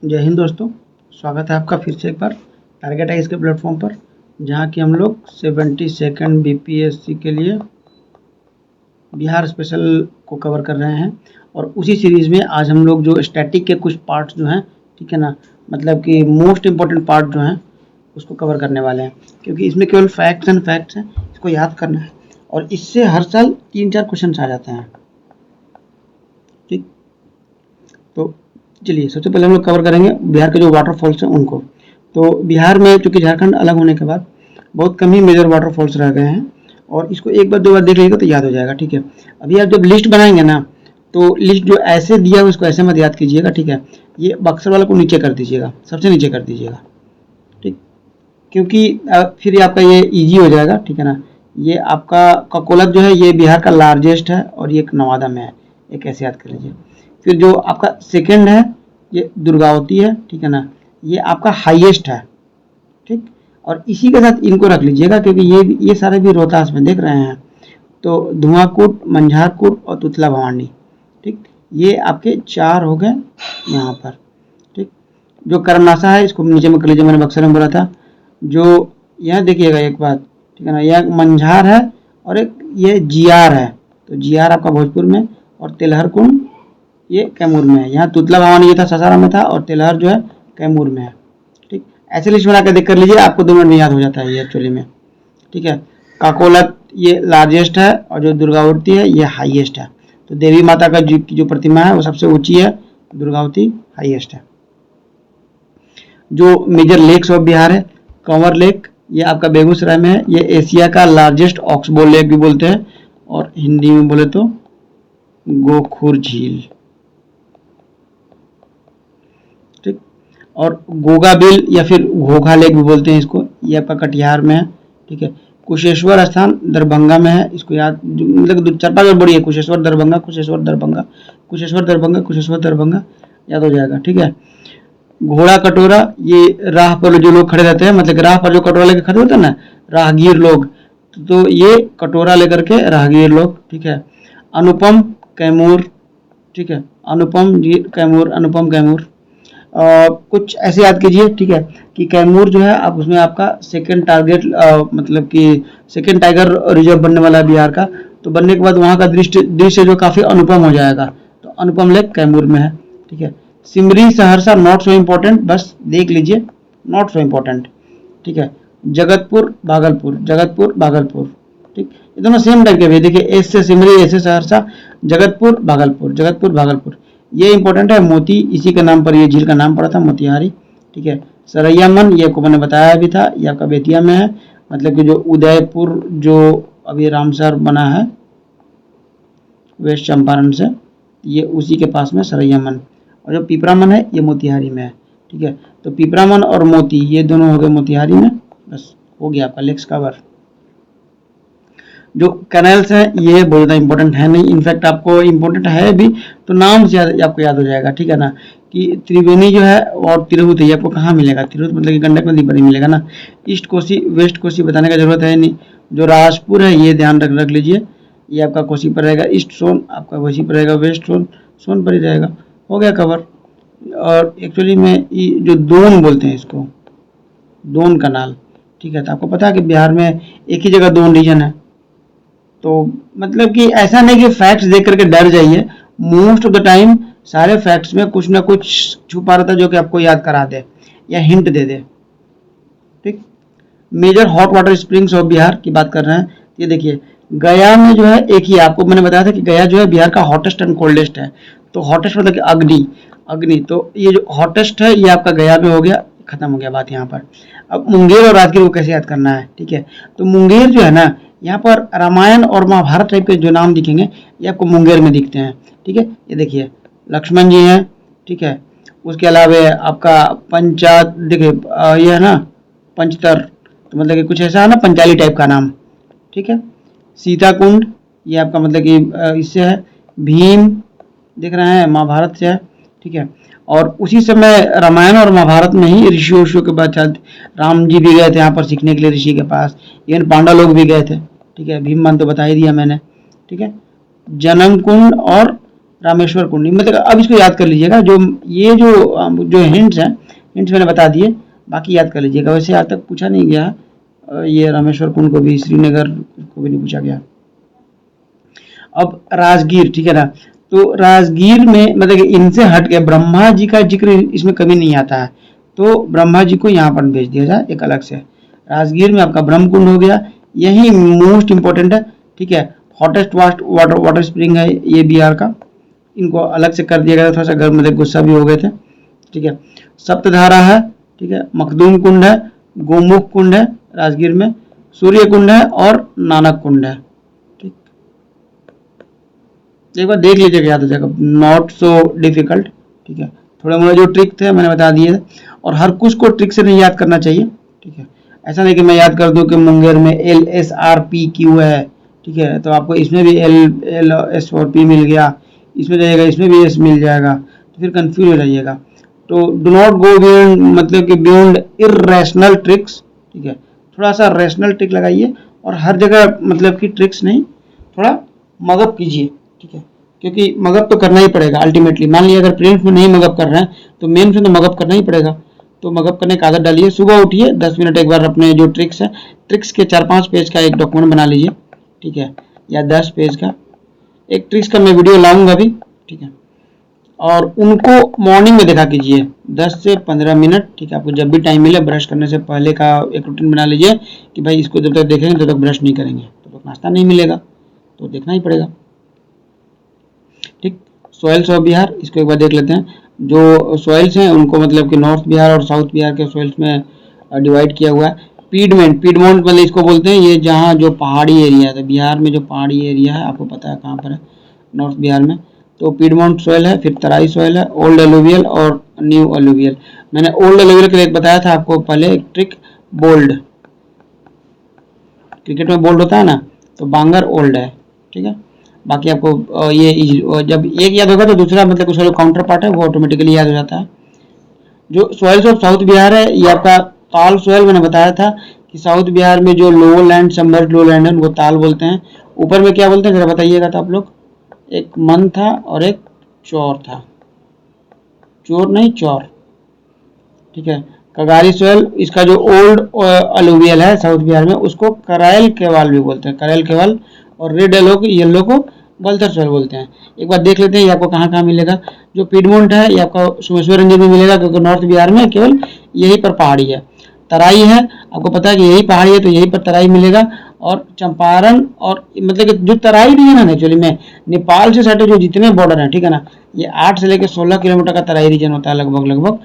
जय हिंद दोस्तों, स्वागत है आपका फिर से एक बार टारगेट है इसके प्लेटफॉर्म पर, जहां कि हम लोग 72nd बीपीएससी के लिए बिहार स्पेशल को कवर कर रहे हैं। और उसी सीरीज़ में आज हम लोग जो स्टैटिक के कुछ पार्ट्स जो हैं, ठीक है ना, मतलब कि मोस्ट इम्पॉर्टेंट पार्ट जो हैं उसको कवर करने वाले हैं, क्योंकि इसमें केवल फैक्ट्स हैं, इसको याद करना है और इससे हर साल 3-4 क्वेश्चन आ जाते हैं। ठीक, तो चलिए सबसे पहले हम लोग कवर करेंगे बिहार के जो वाटरफॉल्स हैं उनको। तो बिहार में चूँकि झारखंड अलग होने के बाद बहुत कम ही मेजर वाटरफॉल्स रह गए हैं और इसको एक बार 2 बार देख लीजिएगा तो याद हो जाएगा। ठीक है, अभी आप जब लिस्ट बनाएंगे ना, तो लिस्ट जो ऐसे दिया है उसको ऐसे मत याद कीजिएगा। ठीक है, ये बक्सर वाला को नीचे कर दीजिएगा, सबसे नीचे कर दीजिएगा। ठीक, क्योंकि फिर आपका ये ईजी हो जाएगा। ठीक है ना, ये आपका ककोलत जो है ये बिहार का लार्जेस्ट है और ये एक नवादा में है, एक ऐसे याद कर लीजिए। फिर जो आपका सेकंड है ये दुर्गावती है। ठीक है ना, ये आपका हाईएस्ट है। ठीक, और इसी के साथ इनको रख लीजिएगा क्योंकि ये सारे भी रोहतास में देख रहे हैं। तो धुआंकुट, मंझारकुट और तुतला भवानी, ठीक, ये आपके 4 हो गए यहाँ पर। ठीक, जो करमनासा है इसको नीचे में कर लीजिए, मैंने बक्सर में बोला था। जो यहाँ देखिएगा एक बात, ठीक है ना, यह मंझार है और एक ये जियार है। तो जियार आपका भोजपुर में और तेलहर कुंड ये कैमूर में है। यहाँ तुतला भवानी ये था सासाराम में था और तेलहर जो है कैमूर में है। ठीक, ऐसे लिस्ट बना कर देख कर लीजिए, आपको 2 मिनट में याद हो जाता है ये एक्चुअली में। ठीक है, काकोलत ये लार्जेस्ट है और जो दुर्गावती है ये हाईएस्ट है। तो देवी माता का जो प्रतिमा है वो सबसे ऊंची है, दुर्गावती हाईएस्ट है। जो मेजर लेक्स ऑफ बिहार है, कंवर लेक ये आपका बेगूसराय में है। ये एशिया का लार्जेस्ट ऑक्सबो लेक भी बोलते हैं और हिंदी में बोले तो गोखुर झील। ठीक, और गोगा बिल या फिर घोघा लेक भी बोलते हैं इसको, ये आपका कटिहार में है। ठीक है, कुशेश्वर स्थान दरभंगा में है। इसको याद मतलब 4-5 बार बोलिए, कुशेश्वर दरभंगा, कुशेश्वर दरभंगा, कुशेश्वर दरभंगा, कुशेश्वर दरभंगा, याद हो जाएगा। ठीक है, घोड़ा कटोरा ये राह पर जो लोग खड़े रहते हैं, मतलब राह पर जो कटोरा लेकर खड़े होते हैं ना, राहगीर लोग, तो ये कटोरा लेकर के राहगीर लोग। ठीक है, अनुपम कैमूर, ठीक है, अनुपम जी कैमूर, अनुपम कैमूर। कुछ ऐसे याद कीजिए। ठीक है, कि कैमूर जो है आप उसमें आपका सेकंड टारगेट मतलब कि सेकंड टाइगर रिजर्व बनने वाला है बिहार का। तो बनने के बाद वहाँ का दृश्य जो काफ़ी अनुपम हो जाएगा। तो अनुपम लेक कैमूर में है। ठीक है, Simri Saharsa not so important, बस देख लीजिए, नॉट सो इम्पोर्टेंट। ठीक है, जगतपुर भागलपुर, जगतपुर भागलपुर। ठीक, ये दोनों सेम टाइप के भी, देखिए एस से सिमरी, एस से सहरसा, जगतपुर भागलपुर, जगतपुर भागलपुर। ये इंपॉर्टेंट है, मोती इसी के नाम पर ये झील का नाम पड़ा था, मोतिहारी। ठीक है, सरैया मन ये को मैंने बताया भी था, ये आपका बेतिया में है। मतलब कि जो उदयपुर जो अभी रामसर बना है वेस्ट चंपारण से, ये उसी के पास में सरैया मन। और जो पिपरामन है ये मोतिहारी में है। ठीक है, तो पिपरामन और मोती ये दोनों हो गए मोतिहारी में। बस हो गया आपका लेक्स कवर। जो कैनल्स हैं ये बहुत ज़्यादा इंपॉर्टेंट है नहीं, इनफैक्ट आपको इंपॉर्टेंट है भी तो नाम से आपको याद हो जाएगा। ठीक है ना, कि त्रिवेणी जो है और तिरहुत ये आपको कहाँ मिलेगा, तिरहुत मतलब कि गंडक नदी पर ही मिलेगा ना। ईस्ट कोसी वेस्ट कोसी बताने का जरूरत है नहीं। जो राजपुर है ये ध्यान रख लीजिए, ये आपका कोसी पर रहेगा। ईस्ट सोन आपका कोसी पर रहेगा, वेस्ट सोन पर ही रहेगा। हो गया कवर। और एक्चुअली में जो दोन बोलते हैं इसको, दोन कनाल। ठीक है, तो आपको पता है कि बिहार में एक ही जगह दोन रीजन है। तो मतलब कि ऐसा नहीं कि फैक्ट्स देख करके डर जाइए, मोस्ट ऑफ द टाइम सारे फैक्ट्स में कुछ ना कुछ छुपा रहता है जो कि आपको याद करा दे या हिंट दे दे। ठीक, major hot water springs of Bihar की बात कर रहे हैं। ये देखिए गया में जो है एक ही, आपको मैंने बताया था कि गया जो है बिहार का हॉटेस्ट एंड कोल्डेस्ट है। तो हॉटेस्ट मतलब कि अग्नि, तो ये जो हॉटेस्ट है ये आपका गया में हो गया, खत्म हो गया बात यहाँ पर। अब मुंगेर और राजगीर को कैसे याद करना है। ठीक है, तो मुंगेर जो है ना, यहाँ पर रामायण और महाभारत टाइप के जो नाम दिखेंगे ये आपको मुंगेर में दिखते हैं। ठीक है, ये देखिए लक्ष्मण जी हैं। ठीक है, उसके अलावा आपका पंचायत देखिए ये है ना पंचतर, तो मतलब कि कुछ ऐसा है ना पंचाली टाइप का नाम। ठीक है, सीता कुंड ये आपका मतलब कि इससे है। भीम दिख रहे हैं महाभारत से है। ठीक है, और उसी समय रामायण और महाभारत में ही ऋषियों के बाद राम जी भी गए थे यहाँ पर सीखने के लिए ऋषि के पास, इवन पांडव लोग भी गए थे। ठीक है, भीम मान तो बता ही दिया मैंने। ठीक है, जन्म कुंड और रामेश्वर कुंड, मतलब अब इसको याद कर लीजिएगा। जो ये जो हिंट्स हैं, हिंट्स मैंने बता दिए, बाकी याद कर लीजिएगा। वैसे आज तक पूछा नहीं गया ये रामेश्वर कुंड को भी, श्रीनगर को भी नहीं पूछा गया। अब राजगीर, ठीक है ना, तो राजगीर में मतलब कि इनसे हट के ब्रह्मा जी का जिक्र इसमें कभी नहीं आता है, तो ब्रह्मा जी को यहाँ पर भेज दिया जाए एक अलग से। राजगीर में आपका ब्रह्म कुंड हो गया, यही मोस्ट इंपॉर्टेंट है, ठीक है। हॉटेस्ट वाटर स्प्रिंग है ये बिहार का, इनको अलग से कर दिया गया था, थोड़ा सा गर्म मतलब गुस्सा भी हो गए थे, ठीक है। सप्तधारा है, ठीक है, मखदूम कुंड है, गोमुख कुंड है राजगीर में, सूर्य कुंड है और नानक कुंड है, ठीक। एक बार देख लीजिएगा, याद हो जाएगा, नॉट सो डिफिकल्ट, ठीक है। थोड़े मोड़े जो ट्रिक थे मैंने बता दिए, और हर कुछ को ट्रिक से नहीं याद करना चाहिए, ठीक है। ऐसा नहीं कि मैं याद कर दूं कि मुंगेर में LSRPQ है, ठीक है, तो आपको इसमें भी LS और P मिल गया, इसमें जाइएगा इसमें भी S मिल जाएगा, तो फिर कंफ्यूज हो जाइएगा। तो डू नॉट गो बियॉन्ड, मतलब कि बियॉन्ड इरेशनल ट्रिक्स, ठीक है। थोड़ा सा रेशनल ट्रिक लगाइए, और हर जगह मतलब कि ट्रिक्स नहीं, थोड़ा मगअप कीजिए, ठीक है, क्योंकि मगअप तो करना ही पड़ेगा अल्टीमेटली। मान लीजिए अगर प्रीलिम्स में नहीं मगअप कर रहे हैं तो मेंस में तो मगअप करना ही पड़ेगा, तो मगअप करने की आदत डालिए। सुबह उठिए 10 मिनट एक बार अपने जो ट्रिक्स है, ट्रिक्स के 4-5 पेज का एक डॉक्यूमेंट बना लीजिए, ठीक है, या 10 पेज का एक ट्रिक्स का मैं वीडियो लाऊंगा अभी, ठीक है, और उनको मॉर्निंग में देखा कीजिए 10 से 15 मिनट, ठीक है। आपको जब भी टाइम मिले ब्रश करने से पहले का एक रूटीन बना लीजिए कि भाई इसको जब तक देखेंगे तब तक ब्रश नहीं करेंगे, तो नाश्ता नहीं मिलेगा, तो देखना ही पड़ेगा, ठीक। सॉइल्स ऑफ बिहार, इसको एक बार देख लेते हैं। जो सॉइल्स हैं उनको मतलब कि नॉर्थ बिहार और साउथ बिहार के सॉइल्स में डिवाइड किया हुआ है। पीडमेंट मतलब इसको बोलते हैं, ये जहाँ जो पहाड़ी एरिया है, तो बिहार में जो पहाड़ी एरिया है आपको पता है कहाँ पर है, नॉर्थ बिहार में, तो पीडमाउंट सॉइल है, फिर तराई सॉइल है, ओल्ड एलुवियल और न्यू एलुवियल। मैंने ओल्ड एलुवियल के लिए बताया था आपको पहले एक ट्रिक, बोल्ड, क्रिकेट में बोल्ड होता है ना, तो बांगर ओल्ड है, ठीक है। बाकी आपको ये जब एक याद होगा तो दूसरा मतलब कुछ काउंटर पार्ट है वो ऑटोमेटिकली याद हो जाता है। जो सॉइल्स ऑफ साउथ बिहार है ये आपका ताल सॉइल, मैंने बताया था कि साउथ बिहार में जो लो लैंड, सबमर्ज्ड लो लैंड है उनको ताल बोलते हैं। ऊपर में क्या बोलते हैं जरा बताइएगा तो आप लोग। एक मन था और एक चौर था, चोर नहीं चौर, ठीक है। कगारी सॉइल, इसका जो ओल्ड अलुवियल है साउथ बिहार में उसको करायल केवाल भी बोलते हैं, करायल केवाल, और रेड येलो को बल्थर सॉइल बोलते हैं। एक बार देख लेते हैं ये आपको कहाँ कहाँ मिलेगा। जो पीडमोंट है ये आपका सोमेश्वर रंजन में मिलेगा, क्योंकि नॉर्थ बिहार में केवल यहीं पर पहाड़ी है। तराई है, आपको पता है कि यही पहाड़ी है तो यहीं पर तराई मिलेगा। और चंपारण, और मतलब कि जो तराई भी है ना एक्चुअली में नेपाल से सटे जो जितने बॉर्डर हैं, ठीक है ना, ये 8 से लेकर 16 किलोमीटर का तराई रीजन होता है लगभग,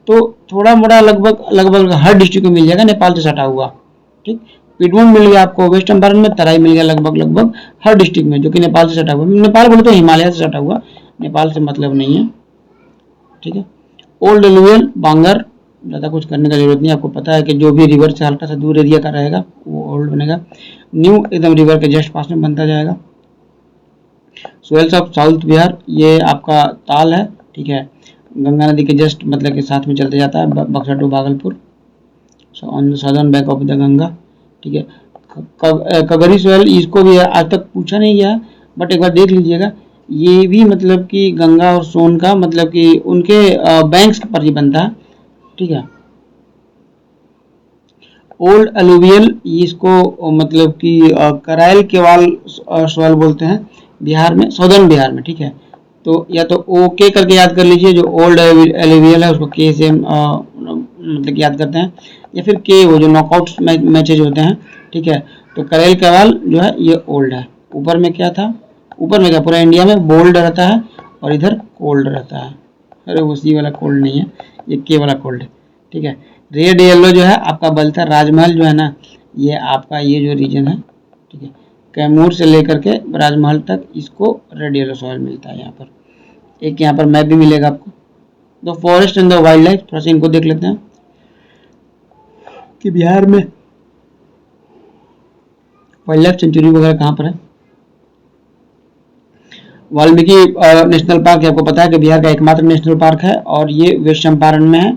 तो थोड़ा मोड़ा लगभग हर डिस्ट्रिक्ट में मिल जाएगा नेपाल से सटा हुआ, ठीक। पीडमोंट मिल गया आपको वेस्ट चंपारण में, तराई मिल गया लगभग हर डिस्ट्रिक्ट में जो कि नेपाल से सटा हुआ। नेपाल बोले तो हिमालय से सटा हुआ, नेपाल से मतलब नहीं है, ठीक है। ओल्ड एलुवियल बांगर, ज़्यादा कुछ करने का जरूरत नहीं, आपको पता है कि जो भी रिवर से हल्का सा दूर एरिया का रहेगा वो ओल्ड बनेगा। न्यू एकदम रिवर के जस्ट पास में बनता जाएगा। सोइल्स ऑफ साउथ बिहार ये आपका ताल है, ठीक है, गंगा नदी के जस्ट मतलब के साथ में चलते जाता है, Buxar to Bhagalpur, on the southern bank of the Ganga, ठीक है। कगरी सॉइल, इसको भी आज तक पूछा नहीं गया बट एक बार देख लीजिएगा, ये भी मतलब कि गंगा और सोन का मतलब कि उनके बैंक्स पर ही बनता है, ठीक है। ओल्ड अलुवियल इसको मतलब कि करायल केवाल सॉइल बोलते हैं बिहार में, साउदर्न बिहार में, ठीक है। तो या तो ओके करके याद कर लीजिए, जो ओल्ड एलुवियल है उसको के से मतलब याद करते हैं, या फिर के वो जो नॉकआउट मैचेज होते हैं, ठीक है। तो करायल केवाल जो है ये ओल्ड है। ऊपर में क्या था, ऊपर में क्या पूरा इंडिया में बोल्ड रहता है और इधर कोल्ड रहता है, अरे वो सी वाला कोल्ड नहीं है, ये के वाला कोल्ड है, ठीक है। रेड येलो जो है आपका बलथर राजमहल जो है ना, ये आपका ये जो रीजन है, ठीक है, कैमूर से लेकर के राजमहल तक इसको रेड येलो सॉइल मिलता है। यहाँ पर एक यहाँ पर मैप भी मिलेगा आपको। तो forest and the wild life, थोड़ा सा इनको देख लेते हैं कि बिहार में वाइल्ड लाइफ सेंचुरी वगैरह कहाँ पर है। वाल्मीकि नेशनल पार्क आपको पता है कि बिहार का एकमात्र नेशनल पार्क है और ये वेस्ट चंपारण में है।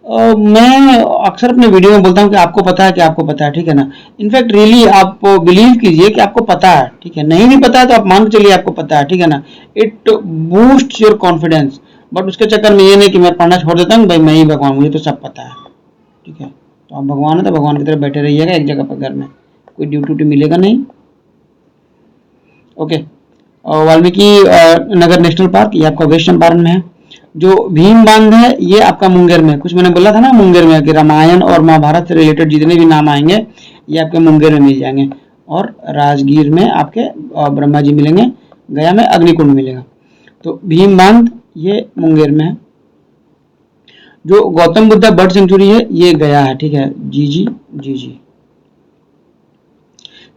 मैं अक्सर अपने वीडियो में बोलता हूँ कि आपको पता है कि आपको पता है, ठीक है ना। इनफैक्ट रियली आप बिलीव कीजिए कि आपको पता है, ठीक है। नहीं भी पता है तो आप मान के चलिए आपको पता है, ठीक है ना। It boost your confidence. But उसके चक्कर में ये नहीं कि मैं पढ़ना छोड़ देता हूँ, भाई मैं ही भगवान, मुझे तो सब पता है, ठीक है। तो आप भगवान है तो भगवान की तरफ बैठे रहिएगा एक जगह पर, घर में कोई ड्यूटी मिलेगा नहीं। Okay. Valmiki Nagar national park ये आपका वेस्ट चंपारण में है। जो भीम बांध है ये आपका मुंगेर में। कुछ मैंने बोला था ना मुंगेर में कि रामायण और महाभारत से रिलेटेड जितने भी नाम आएंगे ये आपके मुंगेर में मिल जाएंगे। और राजगीर में आपके ब्रह्मा जी मिलेंगे, गया में अग्निकुंड मिलेगा। तो भीम बांध ये मुंगेर में है। जो गौतम बुद्धा बर्ड सेंचुरी है ये गया है, ठीक है। जी जी जी जी।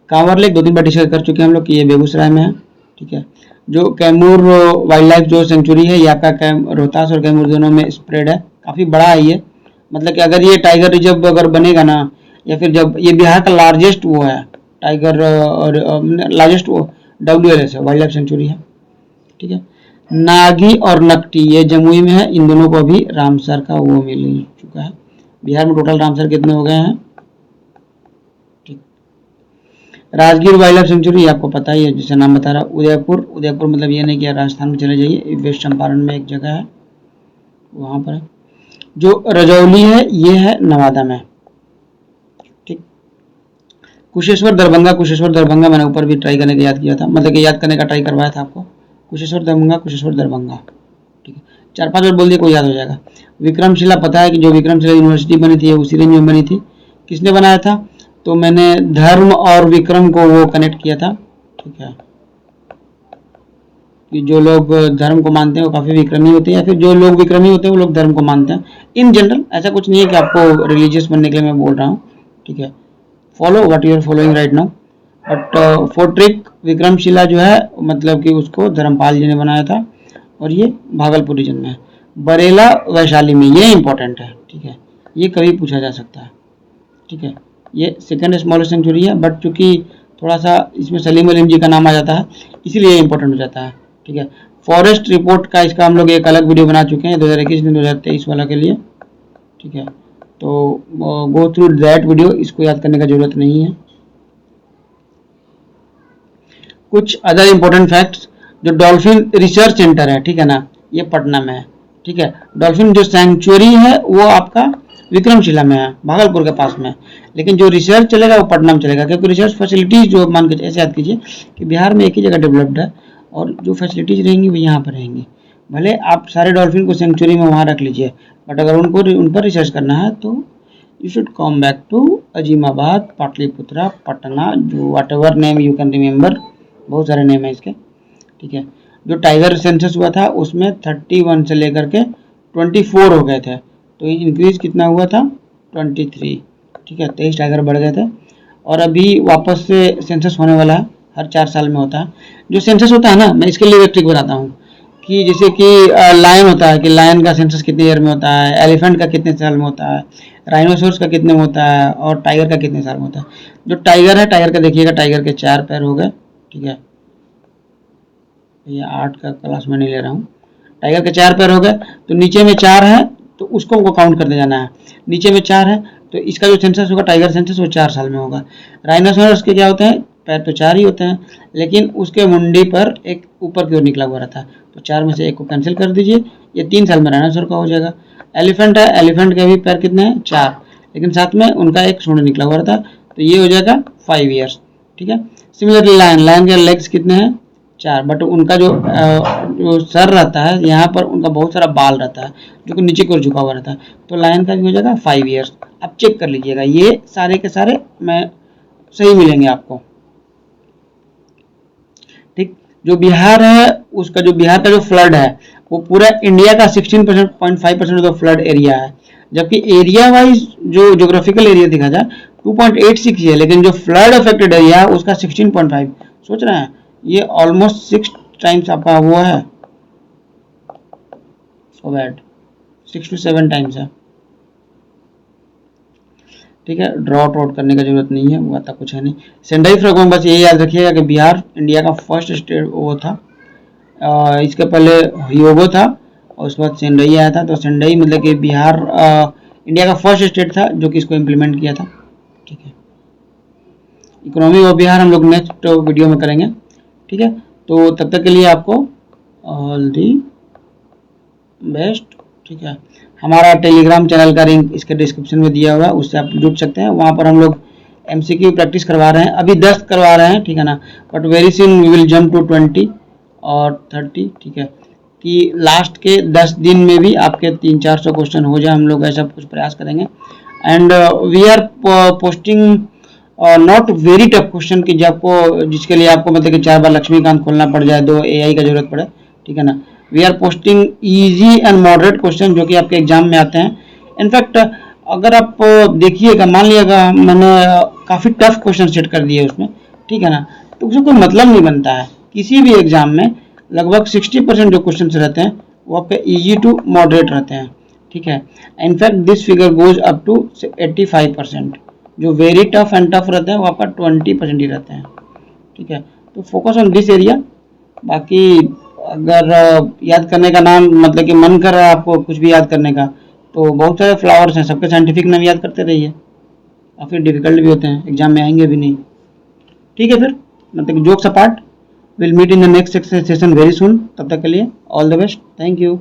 कांवर लेक 2-3 बार डिस्कस कर चुके हैं हम लोग कि ये बेगूसराय में है, ठीक है। जो कैमूर वाइल्ड लाइफ जो सेंचुरी है ये आपका रोहतास और कैमूर दोनों में स्प्रेड है, काफ़ी बड़ा है ये। मतलब कि अगर ये टाइगर रिजर्व अगर बनेगा ना, या फिर जब ये बिहार का लार्जेस्ट वो है टाइगर और लार्जेस्ट वो WLS है, वाइल्ड लाइफ सेंचुरी है, ठीक है। नागी और नकटी ये जमुई में है। इन दोनों को अभी रामसर का वो मिल चुका है। बिहार में टोटल रामसर कितने हो गए हैं, ठीक। राजगीर वाइल्ड लाइफ सेंचुरी आपको पता ही है, जिसे नाम बता रहा। उदयपुर, उदयपुर मतलब ये नहीं कि राजस्थान में चले जाइए, वेस्ट चंपारण में एक जगह है वहाँ पर है। जो रजौली है ये है नवादा में, ठीक। कुशेश्वर दरभंगा, कुशेश्वर दरभंगा मैंने ऊपर भी ट्राई करने का याद किया था, मतलब कि याद करने का ट्राई करवाया था आपको। कुशेश्वर दरभंगा, कुशेश्वर दरभंगा, ठीक है। 4-5 बार बोल दिए कोई याद हो जाएगा। विक्रमशिला पता है कि जो विक्रमशिला यूनिवर्सिटी बनी थी उसी रेंज में बनी थी। किसने बनाया था, तो मैंने धर्म और विक्रम को वो कनेक्ट किया था, ठीक है। कि जो लोग धर्म को मानते हैं वो काफ़ी विक्रमी होते हैं, या फिर जो लोग विक्रमी होते हैं वो लोग धर्म को मानते हैं। इन जनरल ऐसा कुछ नहीं है कि आपको रिलीजियस बनने के लिए मैं बोल रहा हूँ, ठीक है। Follow what you are following right now. But for trick Vikramshila जो है मतलब कि उसको धर्मपाल जी ने बनाया था, और ये भागलपुर रीजन में है। बरेला वैशाली में, ये इंपॉर्टेंट है, ठीक है। ये कभी पूछा जा सकता है, ठीक है। ये सेकंड स्मॉलेस्ट सेंचुरी है, बट चूंकि थोड़ा सा इसमें सलीम अलीम जी का नाम आ जाता है इसीलिए इंपॉर्टेंट हो जाता है, ठीक है। फॉरेस्ट रिपोर्ट का इसका हम लोग एक अलग वीडियो बना चुके हैं 2021-2023 वाला के लिए, ठीक है। तो गो थ्रू दैट वीडियो, इसको याद करने का जरूरत नहीं है। कुछ अदर इंपॉर्टेंट फैक्ट्स, जो डॉल्फिन रिसर्च सेंटर है, ठीक है ना, ये पटना में है, ठीक है। डॉल्फिन जो सेंचुरी है वो आपका विक्रमशिला में है, भागलपुर के पास में। लेकिन जो रिसर्च चलेगा वो पटना में चलेगा, क्योंकि रिसर्च फैसिलिटीज जो मान के ऐसे याद कीजिए कि बिहार में एक ही जगह डेवलप्ड है, और जो फैसिलिटीज रहेंगी वो यहाँ पर रहेंगी। भले आप सारे डॉल्फिन को सेंचुरी में वहाँ रख लीजिए, बट अगर उनको उन पर रिसर्च करना है तो you should come back to Azimabad, Pataliputra, Patna, जो whatever name you can remember, बहुत सारे नेम है इसके, ठीक है। जो टाइगर सेंसस हुआ था उसमें 31 से लेकर के 24 हो गए थे, तो इंक्रीज कितना हुआ था 23, ठीक है। 23 टाइगर बढ़ गए थे। और अभी वापस से सेंसस होने वाला है, हर 4 साल में होता है। जो सेंसस होता है ना, मैं इसके लिए एक ट्रिक बताता हूँ कि जैसे कि लायन होता है कि लायन का सेंसस कितने ईयर में होता है, एलिफेंट का कितने साल में होता है, राइनोसोर्स का कितने में होता है, और टाइगर का कितने साल में होता है। जो टाइगर है, टाइगर का देखिएगा, टाइगर के 4 पैर हो गए, ठीक है। ये 8 का क्लास में नहीं ले रहा हूँ। टाइगर के 4 पैर हो गए, तो नीचे में 4 है तो उसको हमको काउंट करते जाना है। नीचे में 4 है तो इसका जो सेंसस होगा टाइगर सेंसस वो 4 साल में होगा। राइनोसोरस के क्या होते हैं, पैर तो 4 ही होते हैं, लेकिन उसके मुंडी पर एक ऊपर की ओर निकला हुआ रहता है, तो 4 में से एक को कैंसिल कर दीजिए, ये 3 साल में राइनोसोर का हो जाएगा। एलिफेंट है, एलिफेंट के भी पैर कितने हैं 4, लेकिन साथ में उनका एक सूंड निकला हुआ रहता है, तो ये हो जाएगा 5 ईयर्स, ठीक है। सिमिलरली लायन, लायन के लेग्स कितने हैं 4, बट उनका जो सर रहता है यहाँ पर उनका बहुत सारा बाल रहता है जो कि नीचे की ओर झुका हुआ रहता है, तो लायन का भी हो जाएगा 5 ईयर्स। आप चेक कर लीजिएगा, ये सारे के सारे मैं सही मिलेंगे आपको, ठीक। जो बिहार है उसका, जो बिहार का जो फ्लड है वो पूरा इंडिया का 16.5% ऑफ द फ्लड एरिया है, जबकि एरिया वाइज जो ज्योग्राफिकल एरिया देखा जाए 2.86 है, लेकिन जो फ्लड अफेक्टेड एरिया है उसका 16.5। सोच रहे हैं ये ऑलमोस्ट 6 टाइम्स आपका हुआ है, सो बैड 6 to 7 टाइम्स है, ठीक है। ड्रॉट आउट करने का जरूरत नहीं है, वो आता कुछ है नहीं। सेंडाई फ्रॉग में बस ये याद रखिएगा कि बिहार इंडिया का फर्स्ट स्टेट वो था, इसके पहले ह्योगो था और उसके बाद सेंडई आया था। तो सेंडई मतलब कि बिहार इंडिया का फर्स्ट स्टेट था जो कि इसको इम्प्लीमेंट किया था। ठीक है, इकोनॉमी ऑफ बिहार हम लोग नेक्स्ट वीडियो में करेंगे। ठीक है, तो तब तक के लिए आपको ऑल दी बेस्ट। ठीक है, हमारा टेलीग्राम चैनल का लिंक इसके डिस्क्रिप्शन में दिया हुआ है, उससे आप जुड़ सकते हैं। वहाँ पर हम लोग MCQ प्रैक्टिस करवा रहे हैं, अभी 10 करवा रहे हैं। ठीक है ना, but very soon we will jump to 20 और 30। ठीक है, कि लास्ट के 10 दिन में भी आपके 300-400 क्वेश्चन हो जाए, हम लोग ऐसा कुछ प्रयास करेंगे। And we are posting not very tough question की जिसके लिए आपको मतलब कि 4 बार लक्ष्मीकांत खोलना पड़ जाए, 2 AI का जरूरत पड़े। ठीक है ना, we are posting easy and moderate question जो कि आपके एग्जाम में आते हैं। इनफैक्ट अगर आप देखिएगा, मान लिएगा मैंने काफ़ी टफ क्वेश्चन सेट कर दिए उसमें, ठीक है ना, तो उसमें कोई मतलब नहीं बनता है। किसी भी एग्जाम में लगभग 60% जो क्वेश्चन रहते हैं वो आपके इजी टू मॉडरेट रहते हैं। ठीक है, in fact this figure goes up to 85%। जो वेरी टफ एंड टफ रहते हैं वो आपका 20% ही रहते हैं। ठीक है, तो फोकस ऑन दिस एरिया। बाकी अगर याद करने का नाम मतलब कि मन कर रहा है आपको कुछ भी याद करने का, तो बहुत सारे फ्लावर्स हैं, सबके साइंटिफिक नाम याद करते रहिए। काफ़ी डिफिकल्ट भी होते हैं, एग्जाम में आएंगे भी नहीं। ठीक है, फिर मतलब jokes apart, will meet in the next session very soon. तब तक के लिए all the best, thank you.